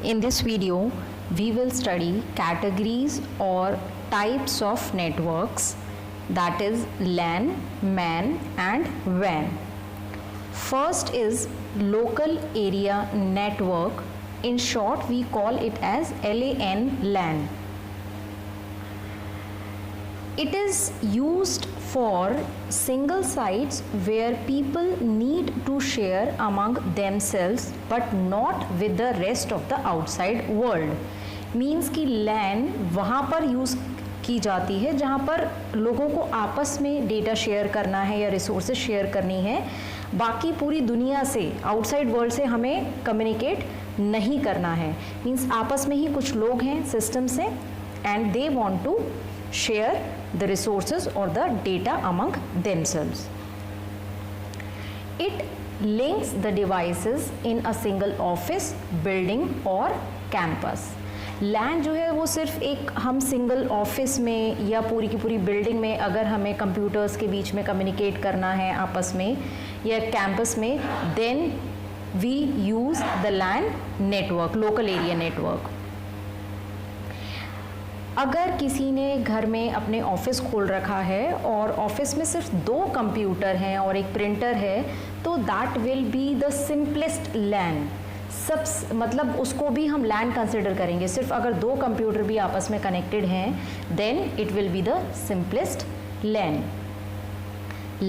In this video, we will study categories or types of networks, that is LAN, MAN and WAN. First is local area network. In short, we call it as LAN. It is used for single sites where people need to share among themselves but not with the rest of the outside world. Means कि LAN वहाँ पर use की जाती है जहाँ पर लोगों को आपस में डेटा शेयर करना है या रिसोर्सेज शेयर करनी है, बाकी पूरी दुनिया से आउटसाइड वर्ल्ड से हमें कम्युनिकेट नहीं करना है. मीन्स आपस में ही कुछ लोग हैं सिस्टम से and they want to share the resources or the data among themselves. It links the devices in a single office, building or campus. LAN जो है वो सिर्फ एक हम सिंगल ऑफिस में या पूरी की पूरी बिल्डिंग में अगर हमें कंप्यूटर्स के बीच में कम्युनिकेट करना है आपस में या कैंपस में, then we use the LAN network, local area network. अगर किसी ने घर में अपने ऑफिस खोल रखा है और ऑफिस में सिर्फ 2 कंप्यूटर हैं और एक प्रिंटर है, तो that will be the simplest LAN. सब मतलब उसको भी हम LAN कंसिडर करेंगे. सिर्फ अगर 2 कंप्यूटर भी आपस में कनेक्टेड हैं, then it will be the simplest LAN.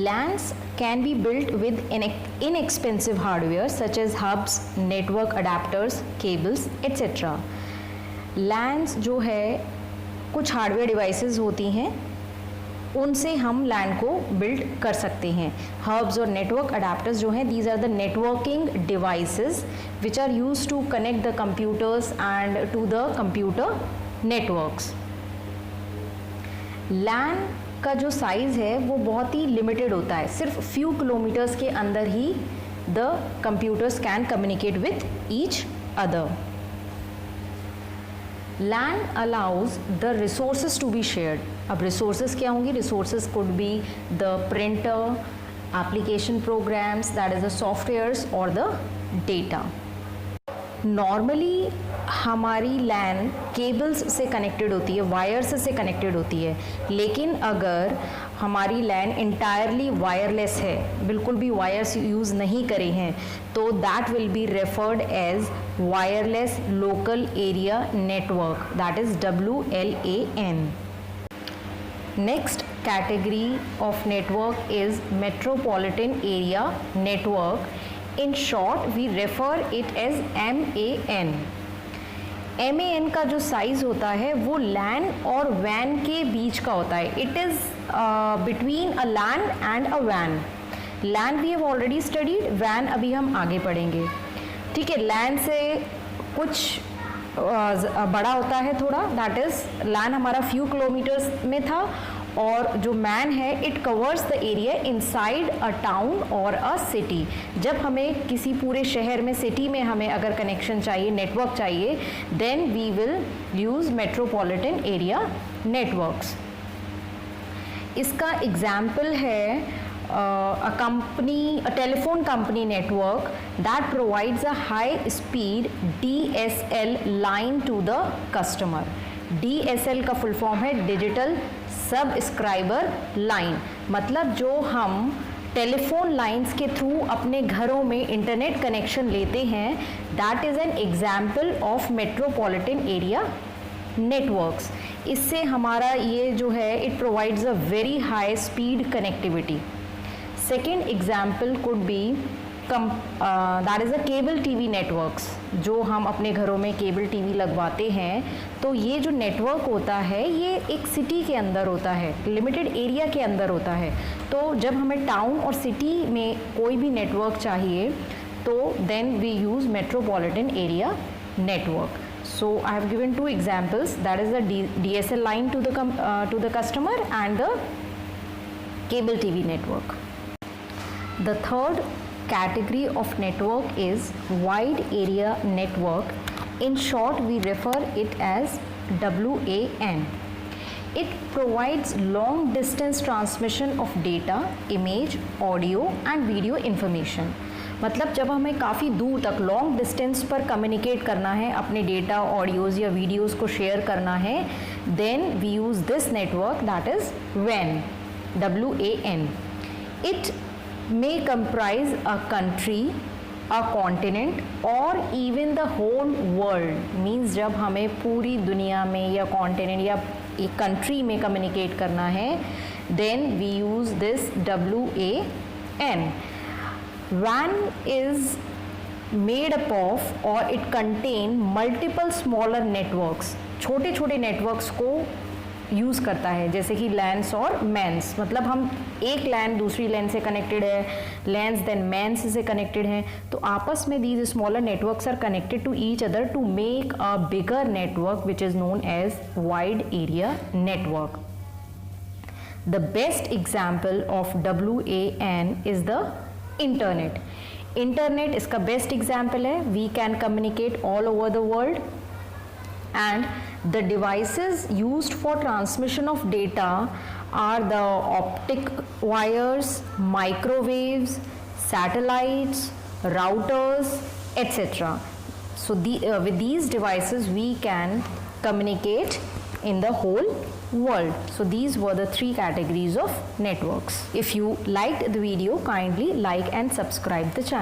LANs can be built with inexpensive hardware such as hubs, network adapters, cables, etc. LANs जो है कुछ हार्डवेयर डिवाइसेस होती हैं, उनसे हम LAN को बिल्ड कर सकते हैं. हब्स और नेटवर्क अडेप्टर्स जो हैं, these are the networking devices which are used to connect the computers and to the computer networks. LAN का जो साइज़ है वो बहुत ही लिमिटेड होता है. सिर्फ फ्यू किलोमीटर्स के अंदर ही the computers can communicate with each other. LAN allows the resources to be shared. अब resources क्या होंगी? Resources could be the printer, application programs, that is the softwares or the data. Normally हमारी LAN cables से connected होती है, wires से connected होती है, लेकिन अगर हमारी LAN इंटायरली वायरलेस है, बिल्कुल भी वायर्स यूज़ नहीं करे हैं, तो that will be referred as wireless local area network, that is WLAN. Next category of network is metropolitan area network. In short, we refer it as MAN. MAN का जो size होता है वो LAN और WAN के बीच का होता है. It is between a LAN and a WAN. LAN we have already studied, WAN अभी हम आगे पढ़ेंगे. ठीक है, LAN से कुछ बड़ा होता है थोड़ा, that is LAN हमारा few किलोमीटर्स में था, और जो MAN है it covers the area inside a town और अ सिटी. जब हमें किसी पूरे शहर में, सिटी में हमें अगर कनेक्शन चाहिए, नेटवर्क चाहिए, then we will use metropolitan area networks. इसका एग्जाम्पल है a telephone company network that provides a high speed DSL line to the customer. DSL का फुल फॉर्म है डिजिटल सब्सक्राइबर लाइन. मतलब जो हम टेलीफोन लाइंस के through अपने घरों में इंटरनेट कनेक्शन लेते हैं, that is an example of metropolitan area networks. इससे हमारा ये जो है it provides a very high speed connectivity. Second example could be that is a cable TV networks. जो हम अपने घरों में केबल टीवी लगवाते हैं, तो ये जो नेटवर्क होता है ये एक सिटी के अंदर होता है, लिमिटेड एरिया के अंदर होता है. तो जब हमें टाउन और सिटी में कोई भी नेटवर्क चाहिए, तो then we use metropolitan area network. So I have given 2 examples, that is the DSL line to the customer and the cable TV network. The third category of network is wide area network. In short, we refer it as WAN. It provides long distance transmission of data, image, audio and video information. मतलब जब हमें काफ़ी दूर तक long distance पर communicate करना है, अपने डेटा, ऑडियोज़ या वीडियोज़ को शेयर करना है, then we use this network, that is WAN, WAN. It may comprise a country, a continent or even the whole world. Means जब हमें पूरी दुनिया में या कॉन्टिनेंट या एक कंट्री में कम्युनिकेट करना है, then we use this WAN. WAN is made up of or it contain multiple smaller networks. छोटे छोटे नेटवर्क्स को यूज़ करता है, जैसे कि लैन्स और मैन्स. मतलब हम एक लैन दूसरी लैन से कनेक्टेड है, लैन्स देन मैन्स से कनेक्टेड हैं, तो आपस में these smaller networks are connected to each other to make a bigger network which is known as wide area network. The best example of WAN is the internet. Internet इसका best example है. We can communicate all over the world, and the devices used for transmission of data are the optic wires, microwaves, satellites, routers, etc. So with these devices we can communicate in the whole world. So these were the 3 categories of networks. If you liked the video, kindly like and subscribe the channel.